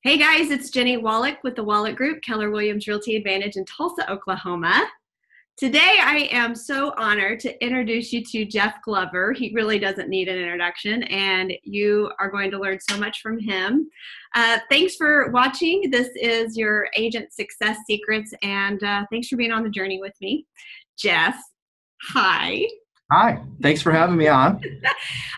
Hey guys, it's Jennie Wolek with the Wolek Group, Keller Realty Advantage in Tulsa, Oklahoma. Today I am so honored to introduce you to Jeff Glover. He really doesn't need an introduction, and you are going to learn so much from him. Thanks for watching. This is your Agent Success Secrets, and thanks for being on the journey with me. Jeff, hi. Hi, thanks for having me on.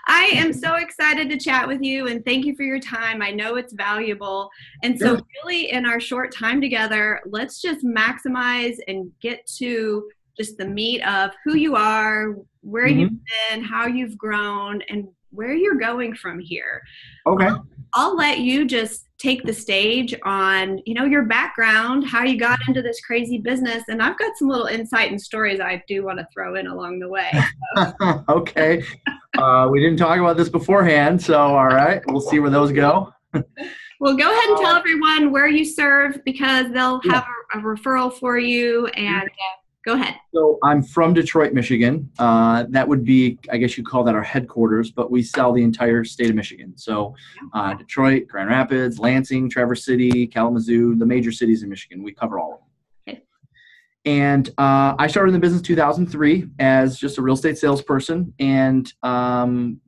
I am so excited to chat with you, and thank you for your time. I know it's valuable. And so Sure. really in our short time together, let's just maximize and get to just the meat of who you are, where you've hmm been, how you've grown, and where you're going from here. Okay. I'll let you just take the stage on, your background, how you got into this crazy business, and I've got some little insight and stories I do want to throw in along the way. Okay. We didn't talk about this beforehand, so all right, we'll see where those go. Well, go ahead and tell everyone where you serve because they'll Yeah. have a referral for you. And go ahead. So I'm from Detroit, Michigan. That would be, I guess you call that our headquarters, but we sell the entire state of Michigan. So Detroit, Grand Rapids, Lansing, Traverse City, Kalamazoo, the major cities in Michigan. We cover all of them. Okay. And I started in the business 2003 as just a real estate salesperson. And from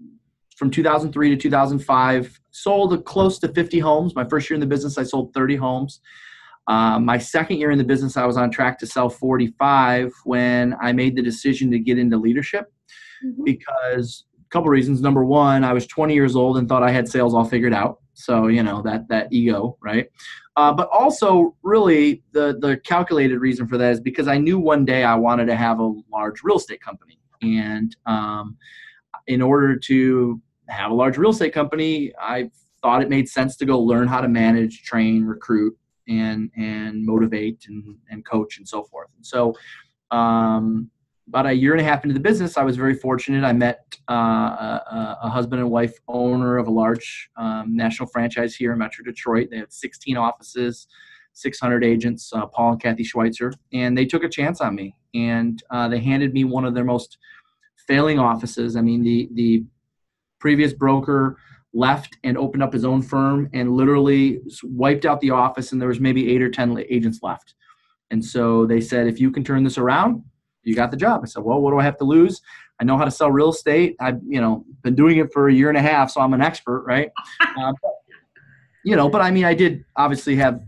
2003 to 2005, sold close to 50 homes. My first year in the business, I sold 30 homes. My second year in the business, I was on track to sell 45 when I made the decision to get into leadership because a couple reasons. Number one, I was 20 years old and thought I had sales all figured out. So, that ego, right? But also really the calculated reason for that is because I knew one day I wanted to have a large real estate company. And in order to have a large real estate company, I thought it made sense to go learn how to manage, train, recruit, and motivate and coach and so forth. And so about a year and a half into the business, I was very fortunate. I met a husband and wife owner of a large national franchise here in Metro Detroit. They had 16 offices, 600 agents, Paul and Kathy Schweitzer, and they took a chance on me. And they handed me one of their most failing offices. I mean, the previous broker left and opened up his own firm and literally wiped out the office, and there was maybe 8 or 10 agents left. And so they said, if you can turn this around, you got the job. I said, well, what do I have to lose? I know how to sell real estate. I've been doing it for a year and a half, so I'm an expert, right? But I mean, I did obviously have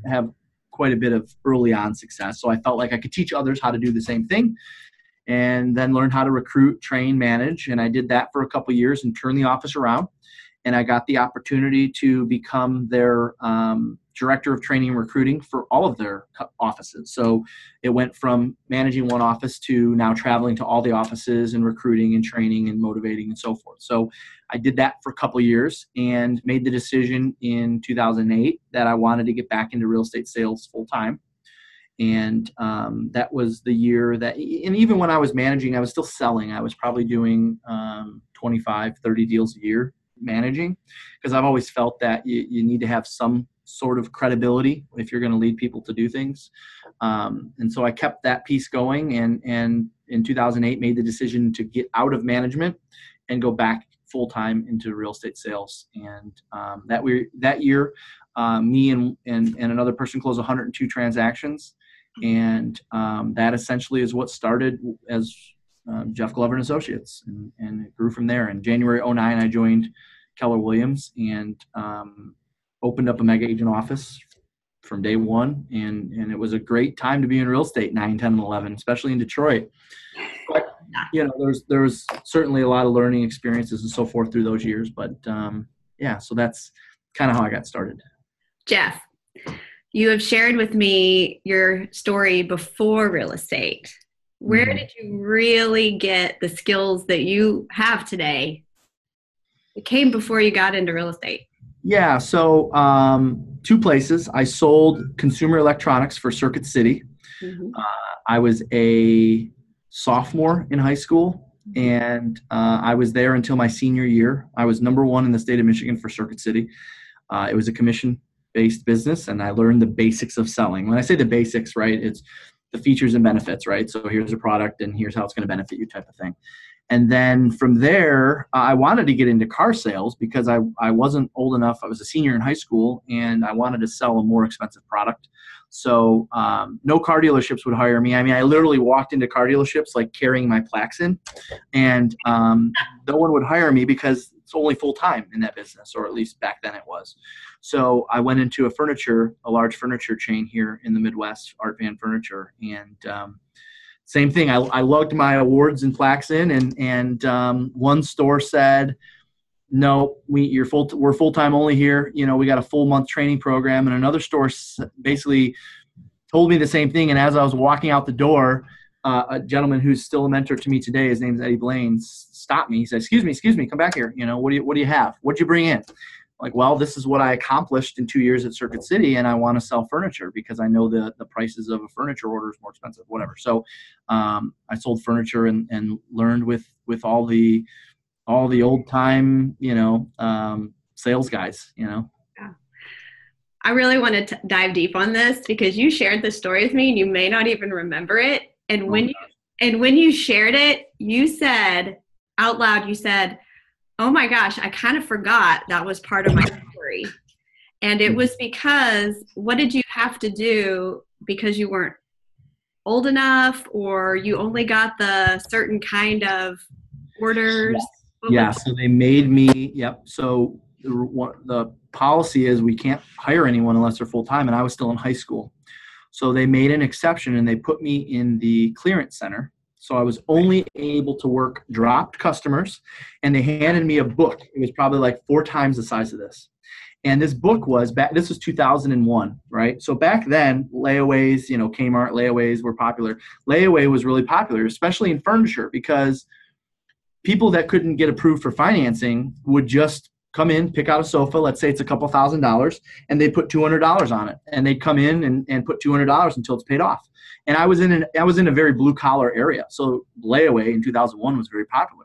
quite a bit of early on success. So I felt like I could teach others how to do the same thing and then learn how to recruit, train, manage. And I did that for a couple of years and turned the office around. And I got the opportunity to become their director of training and recruiting for all of their offices. So it went from managing one office to now traveling to all the offices and recruiting and training and motivating and so forth. So I did that for a couple of years and made the decision in 2008 that I wanted to get back into real estate sales full time. And that was the year that, and even when I was managing, I was still selling. I was probably doing 25, 30 deals a year managing, because I've always felt that you need to have some sort of credibility if you're going to lead people to do things. And so I kept that piece going, and in 2008 made the decision to get out of management and go back full-time into real estate sales. And that year, me and another person closed 102 transactions. And that essentially is what started as Jeff Glover and Associates, and it grew from there. In January 2009, I joined Keller Williams and opened up a mega agent office from day one. And it was a great time to be in real estate, 9, 10, and 11, especially in Detroit. But, there was certainly a lot of learning experiences and so forth through those years. But so that's kind of how I got started. Jeff, you have shared with me your story before real estate. Where did you really get the skills that you have today? It came before you got into real estate. Yeah, so 2 places. I sold consumer electronics for Circuit City. I was a sophomore in high school, and I was there until my senior year. I was number 1 in the state of Michigan for Circuit City. It was a commission-based business, and I learned the basics of selling. When I say the basics, right, it's the features and benefits, right? So here's a product, and here's how it's going to benefit you type of thing. And then from there, I wanted to get into car sales because I wasn't old enough. I was a senior in high school, and I wanted to sell a more expensive product. So no car dealerships would hire me. I mean, I literally walked into car dealerships like carrying my plaques in, and no one would hire me because it's only full-time in that business, or at least back then it was. So I went into a large furniture chain here in the Midwest, Art Van Furniture, and same thing. I lugged my awards and plaques in, and one store said, "No, we're full-time only here. You know, we got a full month training program." And another store basically told me the same thing. And as I was walking out the door, a gentleman who's still a mentor to me today, his name's Eddie Blaine, stopped me. He said, excuse me, come back here. You know, what do you have? What'd you bring in? Like, well, this is what I accomplished in 2 years at Circuit City, and I want to sell furniture because I know the prices of a furniture order is more expensive, whatever. So I sold furniture and learned with all the old time, sales guys, Yeah. I really want to dive deep on this because you shared this story with me and you may not even remember it. And when you shared it, you said out loud, "Oh my gosh, I kind of forgot that was part of my story." And it was because, what did you have to do because you weren't old enough, or you only got the certain kind of orders? Yeah. So they made me, yep. So the policy is we can't hire anyone unless they're full-time, and I was still in high school. So they made an exception, and they put me in the clearance center. So I was only able to work dropped customers, and they handed me a book. It was probably like 4 times the size of this. And this book this was 2001, right? So back then, layaways, Kmart layaways were popular. Layaway was really popular, especially in furniture, because people that couldn't get approved for financing would just come in, pick out a sofa. Let's say it's a couple $1,000s, and they put $200 on it, and they'd come in and put $200 until it's paid off. And I was in a very blue collar area, so layaway in 2001 was very popular.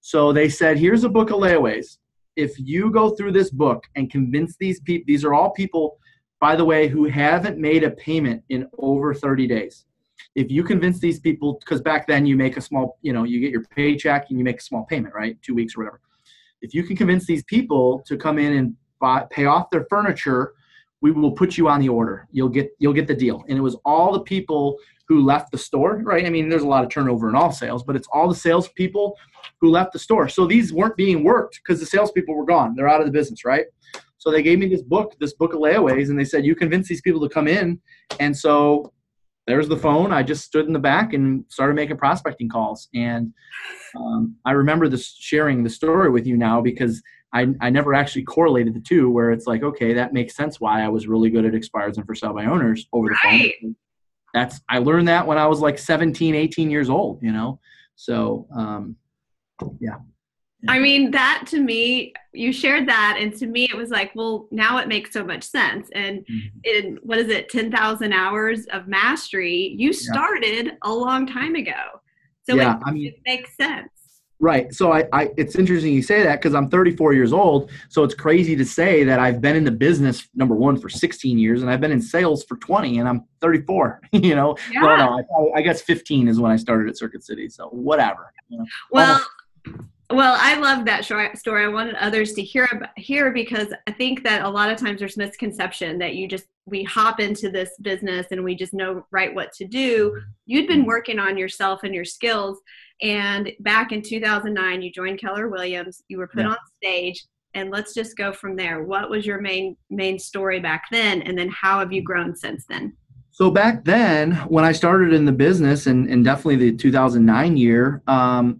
So they said, here's a book of layaways. If you go through this book and convince these people, these are all people, by the way, who haven't made a payment in over 30 days. If you convince these people, because back then you make a small, you get your paycheck and you make a small payment, right? 2 weeks or whatever. If you can convince these people to come in and pay off their furniture, we will put you on the order. You'll get the deal. And it was all the people who left the store, right? I mean, there's a lot of turnover in all sales, but it's all the salespeople who left the store. So these weren't being worked because the salespeople were gone. They're out of the business, right? So they gave me this book of layaways, and they said, you convince these people to come in. And so there's the phone. I just stood in the back and started making prospecting calls. And I remember sharing the story with you now because I never actually correlated the two, where it's like, okay, that makes sense why I was really good at expires and for sale by owners over the phone. I learned that when I was like 17, 18 years old, So, yeah. I mean, that to me, you shared that, and to me it was like, well, now it makes so much sense. And in, 10,000 hours of mastery, you started a long time ago. So it makes sense. Right. So it's interesting you say that because I'm 34 years old. So it's crazy to say that I've been in the business, number one, for 16 years, and I've been in sales for 20, and I'm 34, Yeah. Well, no, I guess 15 is when I started at Circuit City. So whatever. Well, I love that story. I wanted others to hear because I think that a lot of times there's misconception that we hop into this business and we just know right what to do. You'd been working on yourself and your skills. And back in 2009, you joined Keller Williams. You were put on stage, and let's just go from there. What was your main story back then? And then how have you grown since then? So back then, when I started in the business, and definitely the 2009 year,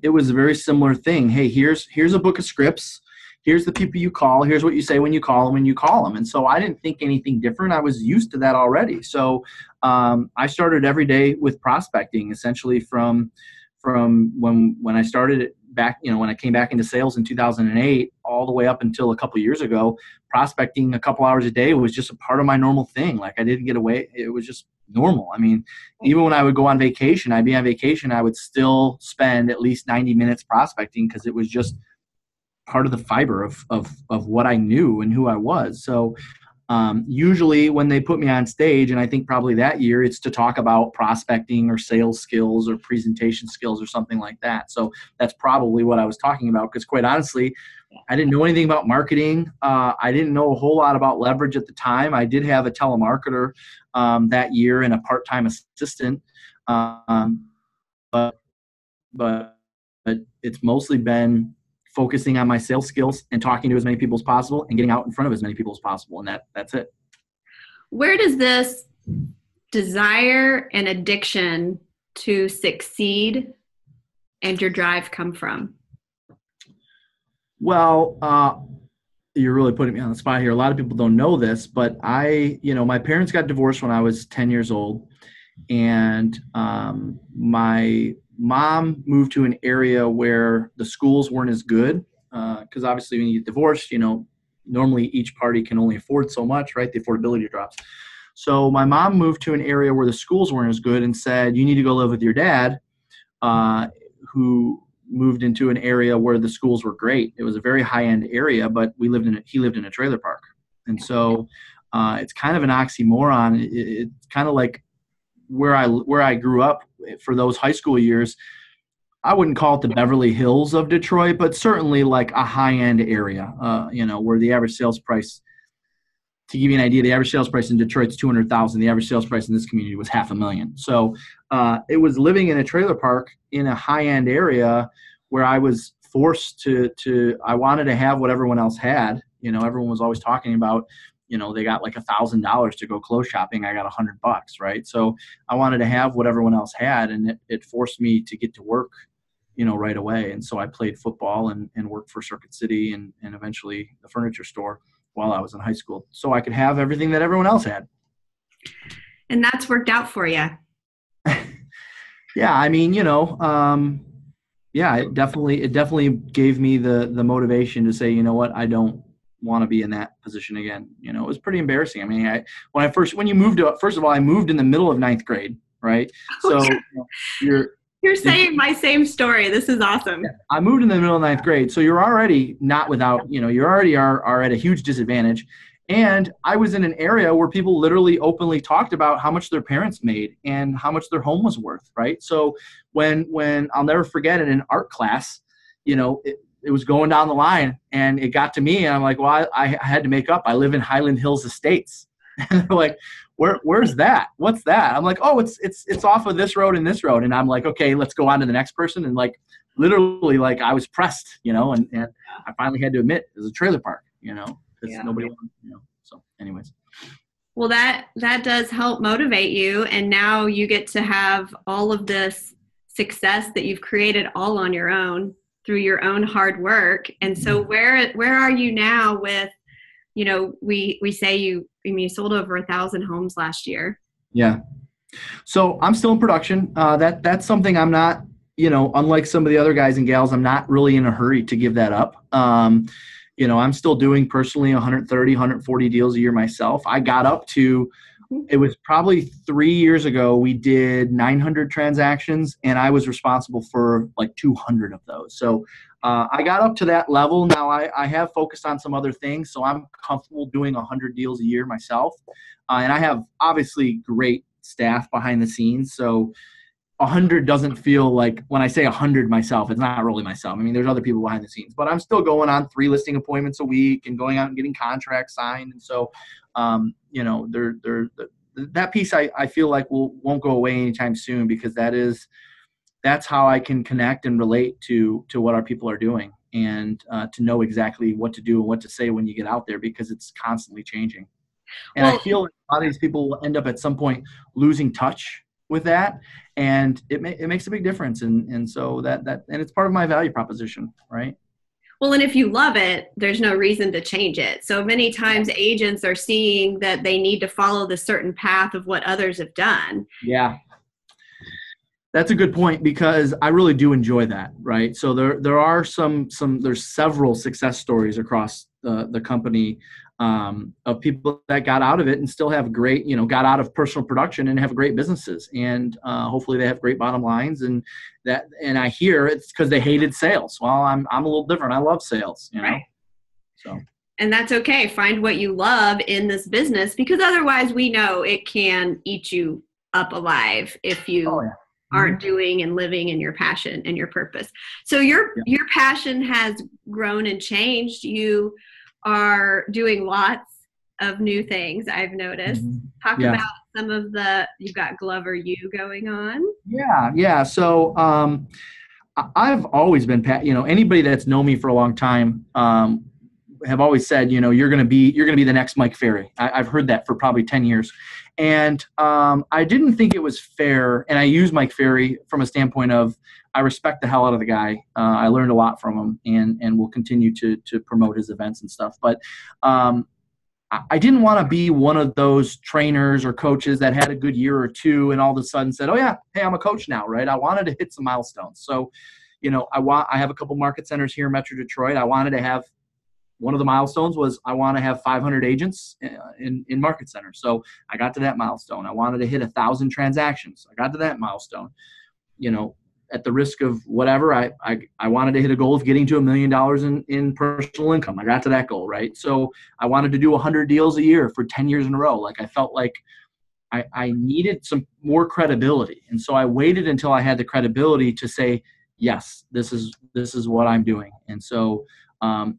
it was a very similar thing. Hey, here's a book of scripts. Here's the people you call. Here's what you say when you call them, when you call them. And so I didn't think anything different. I was used to that already. So I started every day with prospecting, essentially from when I started it back, when I came back into sales in 2008, all the way up until a couple of years ago. Prospecting a couple hours a day was just a part of my normal thing. Like I didn't get away. It was just normal. I mean, even when I would go on vacation, I'd be on vacation, I would still spend at least 90 minutes prospecting because it was just part of the fiber of what I knew and who I was. So Usually when they put me on stage, and I think probably that year, it's to talk about prospecting or sales skills or presentation skills or something like that. So that's probably what I was talking about, because quite honestly, I didn't know anything about marketing. I didn't know a whole lot about leverage at the time. I did have a telemarketer that year and a part-time assistant, but it's mostly been focusing on my sales skills and talking to as many people as possible and getting out in front of as many people as possible. And that's it. Where does this desire and addiction to succeed and your drive come from? Well, you're really putting me on the spot here. A lot of people don't know this, but my parents got divorced when I was 10 years old. And my mom moved to an area where the schools weren't as good, because obviously when you get divorced, normally each party can only afford so much, right? The affordability drops. So my mom moved to an area where the schools weren't as good and said, you need to go live with your dad, who moved into an area where the schools were great. It was a very high-end area, but he lived in a trailer park. And so it's kind of an oxymoron. It's kind of like where I grew up for those high school years. I wouldn't call it the Beverly Hills of Detroit, but certainly like a high-end area, where the average sales price, to give you an idea, the average sales price in Detroit is $200,000. The average sales price in this community was $500,000. So it was living in a trailer park in a high-end area where I was forced I wanted to have what everyone else had. Everyone was always talking about, they got like $1,000 to go clothes shopping. I got $100, right? So I wanted to have what everyone else had, and it forced me to get to work, right away. And so I played football and worked for Circuit City and eventually the furniture store while I was in high school, so I could have everything that everyone else had. And that's worked out for you. Yeah, I mean, it definitely gave me the motivation to say, you know what, I don't want to be in that position again. It was pretty embarrassing. I mean, when you moved to, first of all, I moved in the middle of ninth grade, right? So you're saying my same story. This is awesome. Yeah, I moved in the middle of ninth grade. So you're already not without, you already are at a huge disadvantage. And I was in an area where people literally openly talked about how much their parents made and how much their home was worth, right? So when I'll never forget in an art class, it was going down the line and it got to me and I'm like, well, I had to make up. I live in Highland Hills Estates. And they're like, where's that? What's that? I'm like, oh, it's off of this road and this road. And I'm like, okay, let's go on to the next person. And like, literally, like I was pressed, and I finally had to admit it was a trailer park, because nobody wanted, so anyways. Well, that does help motivate you. And now you get to have all of this success that you've created all on your own through your own hard work. And so where are you now with, we say you sold over 1,000 homes last year. Yeah. So I'm still in production. That's something I'm not, unlike some of the other guys and gals, I'm not really in a hurry to give that up. I'm still doing personally 130, 140 deals a year myself. I got up to, it was probably 3 years ago, we did 900 transactions and I was responsible for like 200 of those. So I got up to that level. Now I have focused on some other things, so I'm comfortable doing 100 deals a year myself. And I have obviously great staff behind the scenes. So 100 doesn't feel like, when I say 100 myself, it's not really myself. I mean, there's other people behind the scenes, but I'm still going on 3 listing appointments a week and going out and getting contracts signed. And so, that piece I feel like won't go away anytime soon, because that's how I can connect and relate to what our people are doing, and to know exactly what to do and what to say when you get out there, because it's constantly changing. And I feel like a lot of these people will end up at some point losing touch with that, and it makes a big difference. And so that and it's part of my value proposition, right? Well, and if you love it, there's no reason to change it. So many times agents are seeing that they need to follow the certain path of what others have done. Yeah. That's a good point, because I really do enjoy that, right? So there are there's several success stories across the company, of people that got out of it and still have great, got out of personal production and have great businesses, and hopefully they have great bottom lines. And I hear it's because they hated sales. Well, I'm a little different. I love sales, Right. So And that's okay. Find what you love in this business, because otherwise we know it can eat you up alive if you Oh, yeah. aren't doing and living in your passion and your purpose. So your passion has grown and changed. You are doing lots of new things, I've noticed. Talk about some of you've got Glover U going on. Yeah. So I've always been, anybody that's known me for a long time have always said, you're going to be the next Mike Ferry. I've heard that for probably 10 years. And I didn't think it was fair. And I use Mike Ferry from a standpoint of, I respect the hell out of the guy. I learned a lot from him, and will continue to promote his events and stuff. But I didn't want to be one of those trainers or coaches that had a good year or two and all of a sudden said, oh yeah, hey, I'm a coach now, right? I wanted to hit some milestones. So, I have a couple market centers here in Metro Detroit. I wanted to have, one of the milestones was I want to have 500 agents in market centers. So I got to that milestone. I wanted to hit 1,000 transactions. I got to that milestone. At the risk of whatever, I wanted to hit a goal of getting to $1 million in personal income. I got to that goal, right? So I wanted to do 100 deals a year for 10 years in a row. Like, I felt like I needed some more credibility. And so I waited until I had the credibility to say, yes, this is what I'm doing. And so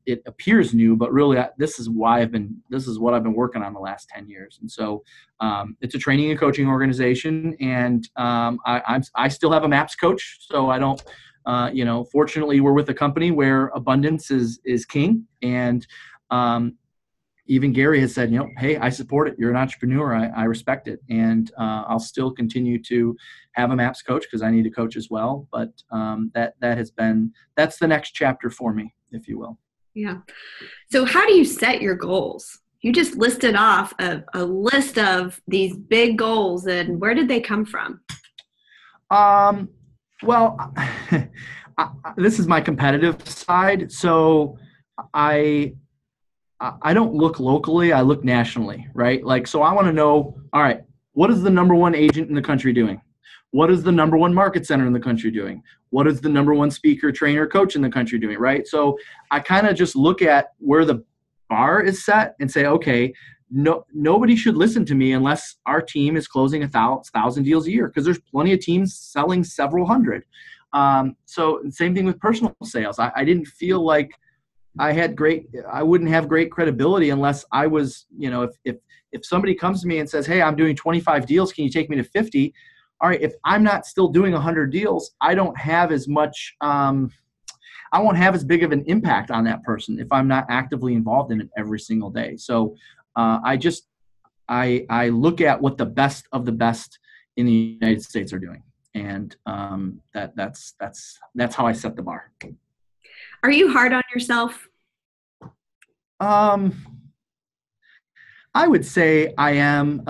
it appears new, but really this is what I've been working on the last 10 years. And so it's a training and coaching organization, and I still have a MAPS coach. So I don't, fortunately we're with a company where abundance is king. And even Gary has said, hey, I support it. You're an entrepreneur. I respect it. And I'll still continue to have a MAPS coach because I need a coach as well. But that's the next chapter for me, if you will. Yeah. So how do you set your goals? You just listed off a list of these big goals, and where did they come from? Well, this is my competitive side. So I don't look locally, I look nationally, right? Like, so I want to know, all right, what is the number one agent in the country doing? What is the number one market center in the country doing? What is the number one speaker, trainer, coach in the country doing, right? So I kind of just look at where the bar is set and say, okay, nobody should listen to me unless our team is closing 1,000 deals a year, because there's plenty of teams selling several hundred. So same thing with personal sales. I didn't feel like I wouldn't have great credibility unless I was, if somebody comes to me and says, hey, I'm doing 25 deals, can you take me to 50? All right, if I'm not still doing 100 deals, I don't have as much, I won't have as big of an impact on that person if I'm not actively involved in it every single day. So I look at what the best of the best in the United States are doing. And that's how I set the bar. Are you hard on yourself? I would say I am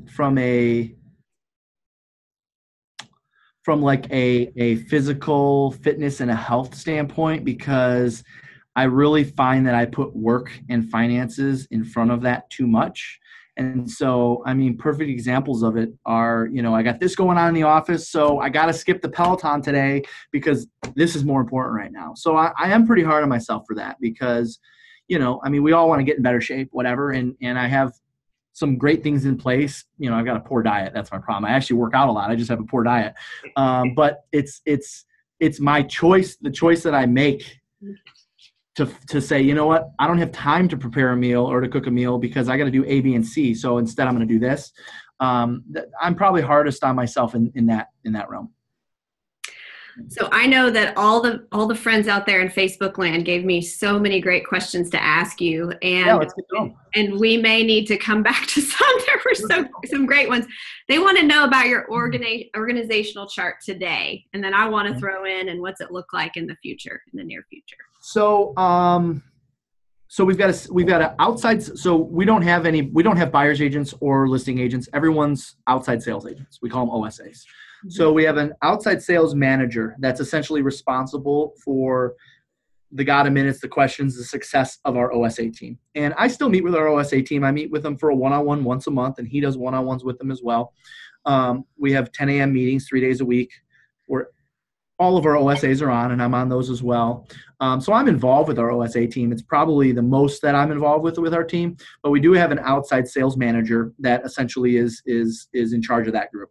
from like a physical fitness and a health standpoint, because I really find that I put work and finances in front of that too much. And so, perfect examples of it are, I got this going on in the office, so I got to skip the Peloton today because this is more important right now. So I am pretty hard on myself for that because, we all want to get in better shape, whatever. And I have some great things in place. I've got a poor diet. That's my problem. I actually work out a lot. I just have a poor diet. But it's my choice, the choice that I make to say, you know what, I don't have time to prepare a meal or to cook a meal because I got to do A, B, and C. So instead I'm going to do this. I'm probably hardest on myself in that realm. So I know that all the friends out there in Facebook land gave me so many great questions to ask you, and let's get going. And we may need to come back to some. There were some great ones. They want to know about your organizational chart today, and then I want to throw in and what's it look like in the future, in the near future. So we've got an outside. So we don't have buyer's agents or listing agents. Everyone's outside sales agents. We call them OSAs. So we have an outside sales manager that's essentially responsible for the minutes, the questions, the success of our OSA team. And I still meet with our OSA team. I meet with them for a one-on-one once a month, and he does one-on-ones with them as well. We have 10 a.m. meetings 3 days a week where all of our OSAs are on, and I'm on those as well. So I'm involved with our OSA team. It's probably the most that I'm involved with our team, but we do have an outside sales manager that essentially is in charge of that group.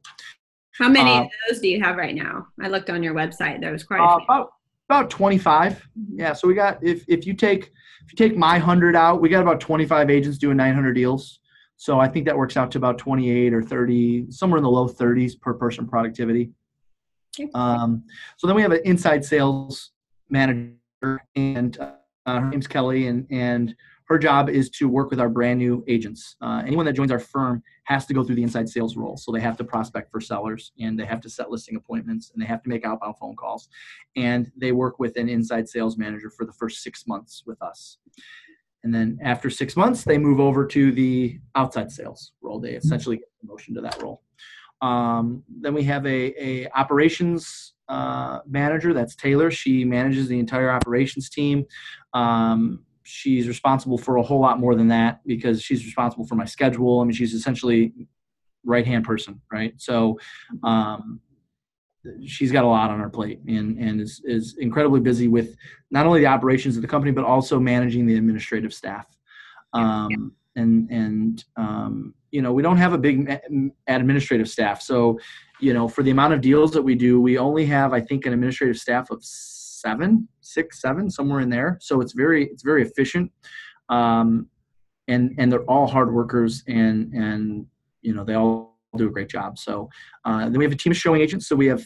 How many of those do you have right now? I looked on your website. There was quite a few. About 25. Yeah. So we got, if you take my 100 out, we got about 25 agents doing 900 deals. So I think that works out to about 28 or 30, somewhere in the low 30s per person productivity. Okay. So then we have an inside sales manager, and her name's Kelly, and her job is to work with our brand new agents. Anyone that joins our firm has to go through the inside sales role. So they have to prospect for sellers, and they have to set listing appointments, and they have to make outbound phone calls. And they work with an inside sales manager for the first 6 months with us. And then after 6 months, they move over to the outside sales role. They essentially get promotion to that role. Then we have a operations manager. That's Taylor. She manages the entire operations team. She's responsible for a whole lot more than that because she's responsible for my schedule. I mean, she's essentially right-hand person, right? So she's got a lot on her plate and is incredibly busy with not only the operations of the company, but also managing the administrative staff. We don't have a big administrative staff. So, for the amount of deals that we do, we only have, I think, an administrative staff of 6, 7, somewhere in there. So it's very efficient. And they're all hard workers and they all do a great job. So then we have a team of showing agents. So we have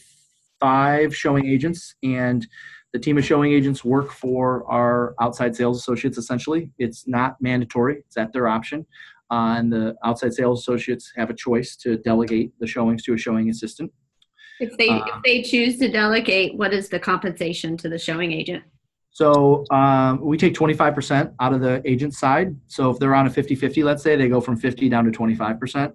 5 showing agents, and the team of showing agents work for our outside sales associates. Essentially, it's not mandatory. It's at their option. And the outside sales associates have a choice to delegate the showings to a showing assistant. If they choose to delegate, what is the compensation to the showing agent? So we take 25% out of the agent side. So if they're on a 50-50, let's say, they go from 50 down to 25%.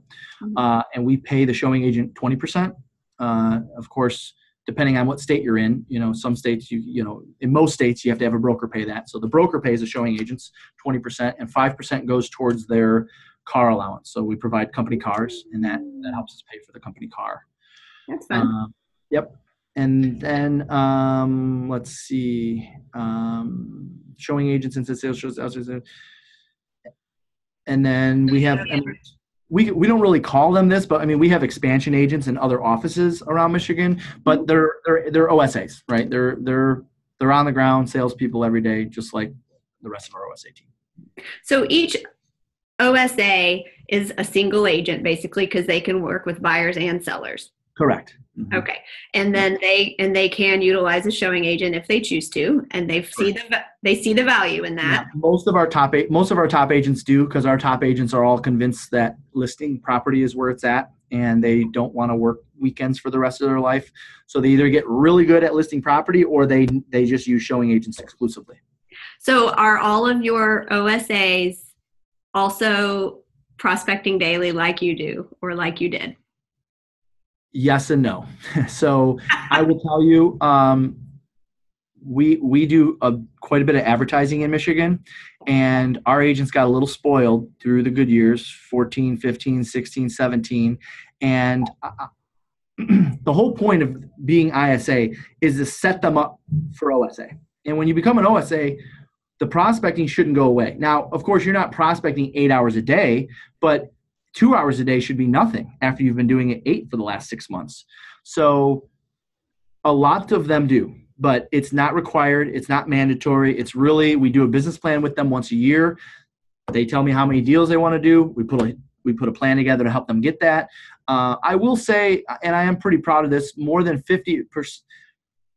And we pay the showing agent 20%. Of course, depending on what state you're in, some states, in most states, you have to have a broker pay that. So the broker pays the showing agents 20%, and 5% goes towards their car allowance. So we provide company cars, and that helps us pay for the company car. That's fun. Yep. And then let's see, showing agents into sales shows. And then we have, we don't really call them this, but I mean, we have expansion agents in other offices around Michigan, but they're OSAs, right? They're on the ground salespeople every day, just like the rest of our OSA team. So each OSA is a single agent, basically, because they can work with buyers and sellers. Correct. Mm-hmm. Okay. And then they can utilize a showing agent if they choose to, and they see the value in that. Yeah, most of our top agents do, because our top agents are all convinced that listing property is where it's at, and they don't want to work weekends for the rest of their life. So they either get really good at listing property, or they just use showing agents exclusively. So are all of your OSAs also prospecting daily like you do, or like you did? Yes and no. So I will tell you, we do quite a bit of advertising in Michigan, and our agents got a little spoiled through the good years, 14, 15, 16, 17. And the whole point of being ISA is to set them up for OSA. And when you become an OSA, the prospecting shouldn't go away. Now, of course, you're not prospecting 8 hours a day, but 2 hours a day should be nothing after you've been doing it 8 for the last 6 months. So a lot of them do, but it's not required. It's not mandatory. It's really, we do a business plan with them once a year. They tell me how many deals they want to do. We put a plan together to help them get that. I will say, and I am pretty proud of this, more than 50%,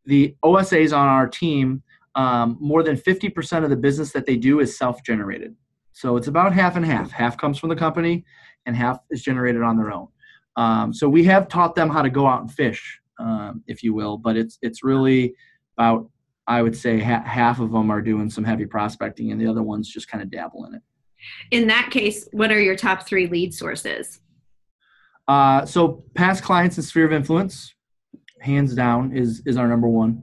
the OSAs on our team, more than 50% of the business that they do is self-generated. So it's about half and half. Half comes from the company, and half is generated on their own. So we have taught them how to go out and fish, if you will, but it's really about, I would say, half of them are doing some heavy prospecting, and the other ones just kind of dabble in it. In that case, what are your top 3 lead sources? So past clients and sphere of influence, hands down, is our number 1.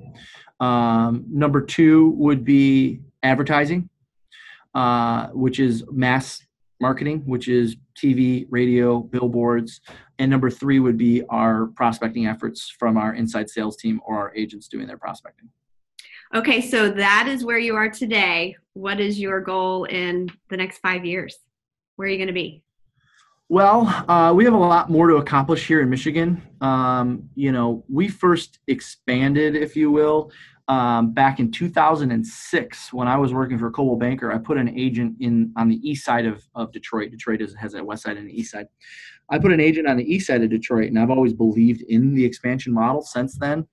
Number 2 would be advertising, which is mass marketing, which is TV, radio, billboards. And number 3 would be our prospecting efforts from our inside sales team or our agents doing their prospecting. Okay, so that is where you are today. What is your goal in the next 5 years? Where are you going to be? Well, we have a lot more to accomplish here in Michigan. We first expanded, if you will, back in 2006 when I was working for Coldwell Banker. I put an agent in on the east side of Detroit. Detroit has a west side and an east side. I put an agent on the east side of Detroit, and I've always believed in the expansion model since then.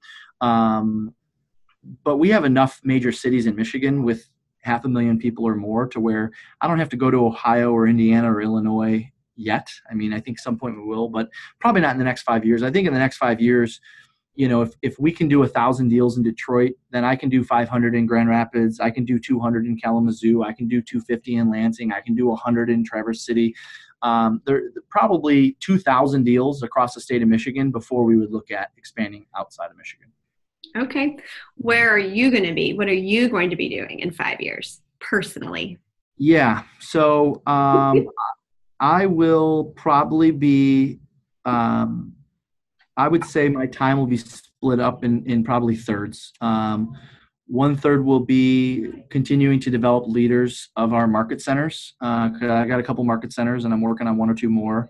But we have enough major cities in Michigan with 500,000 people or more to where I don't have to go to Ohio or Indiana or Illinois yet. I mean, I think some point we will, but probably not in the next 5 years. I think in the next 5 years, if we can do 1,000 deals in Detroit, then I can do 500 in Grand Rapids. I can do 200 in Kalamazoo. I can do 250 in Lansing. I can do 100 in Traverse City. There are probably 2,000 deals across the state of Michigan before we would look at expanding outside of Michigan. Okay. Where are you going to be? What are you going to be doing in 5 years personally? Yeah. So I will probably be, I would say my time will be split up in probably thirds. 1/3 will be continuing to develop leaders of our market centers. I got a couple market centers and I'm working on 1 or 2 more.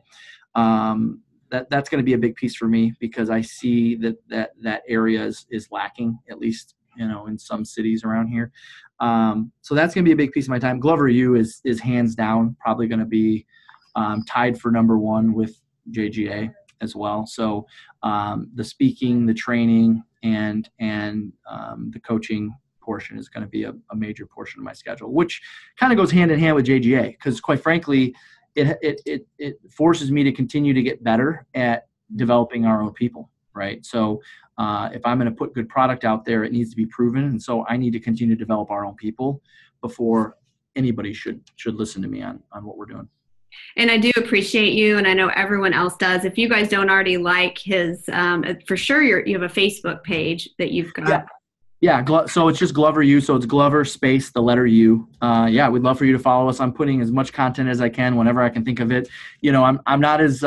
That's going to be a big piece for me because I see that area is lacking, at least, in some cities around here. So that's going to be a big piece of my time. Glover U is hands down probably going to be tied for number 1 with JGA as well. So the speaking, the training, and the coaching portion is going to be a major portion of my schedule, which kind of goes hand in hand with JGA because, quite frankly, it forces me to continue to get better at developing our own people, right? So if I'm going to put good product out there, it needs to be proven, and so I need to continue to develop our own people before anybody should listen to me on what we're doing. And I do appreciate you, and I know everyone else does. If you guys don't already like his, for sure you have a Facebook page that you've got. Yeah. So it's just Glover U. So it's Glover space the letter U. We'd love for you to follow us. I'm putting as much content as I can whenever I can think of it. I'm not as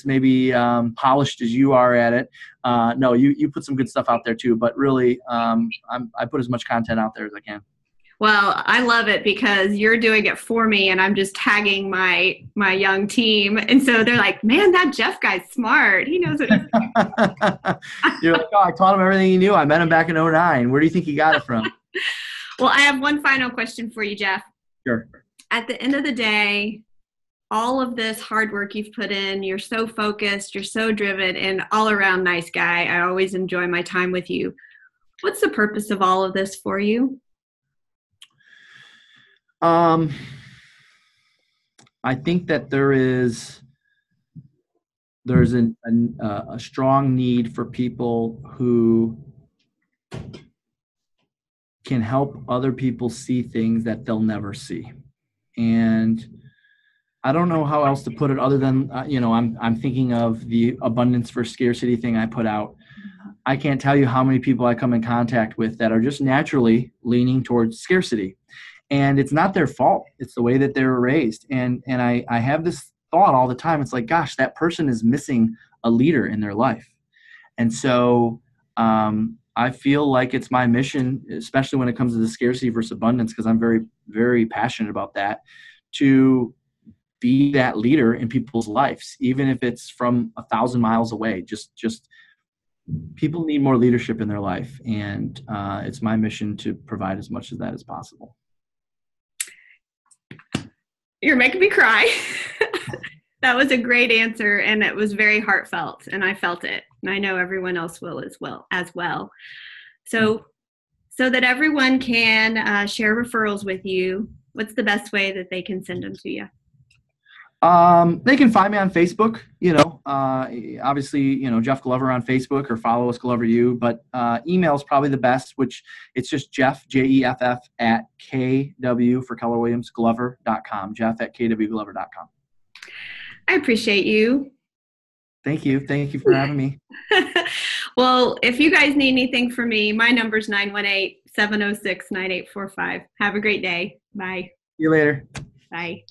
maybe polished as you are at it. No, you put some good stuff out there too. But really, I put as much content out there as I can. Well, I love it because you're doing it for me and I'm just tagging my young team. And so they're like, man, that Jeff guy's smart. He knows what he's doing. You're like, oh, I taught him everything he knew. I met him back in 2009. Where do you think he got it from? Well, I have one final question for you, Jeff. Sure. At the end of the day, all of this hard work you've put in, you're so focused, you're so driven, and all around nice guy. I always enjoy my time with you. What's the purpose of all of this for you? I think that there's a strong need for people who can help other people see things that they'll never see. And I don't know how else to put it other than, I'm thinking of the abundance for scarcity thing I put out. I can't tell you how many people I come in contact with that are just naturally leaning towards scarcity. And it's not their fault. It's the way that they were raised. And I have this thought all the time. It's like, gosh, that person is missing a leader in their life. And so I feel like it's my mission, especially when it comes to the scarcity versus abundance, because I'm very, very passionate about that, to be that leader in people's lives, even if it's from 1,000 miles away. Just people need more leadership in their life. And it's my mission to provide as much of that as possible. You're making me cry. That was a great answer, and it was very heartfelt, and I felt it, and I know everyone else will as well. So that everyone can share referrals with you, what's the best way that they can send them to you? They can find me on Facebook, obviously, Jeff Glover on Facebook, or follow us Glover U, but email is probably the best, which it's just Jeff, Jeff, at KW for Keller Williams, Glover.com, Jeff at KWGlover.com. I appreciate you. Thank you. Thank you for having me. Well, if you guys need anything from me, my number's 918-706-9845. Have a great day. Bye. See you later. Bye.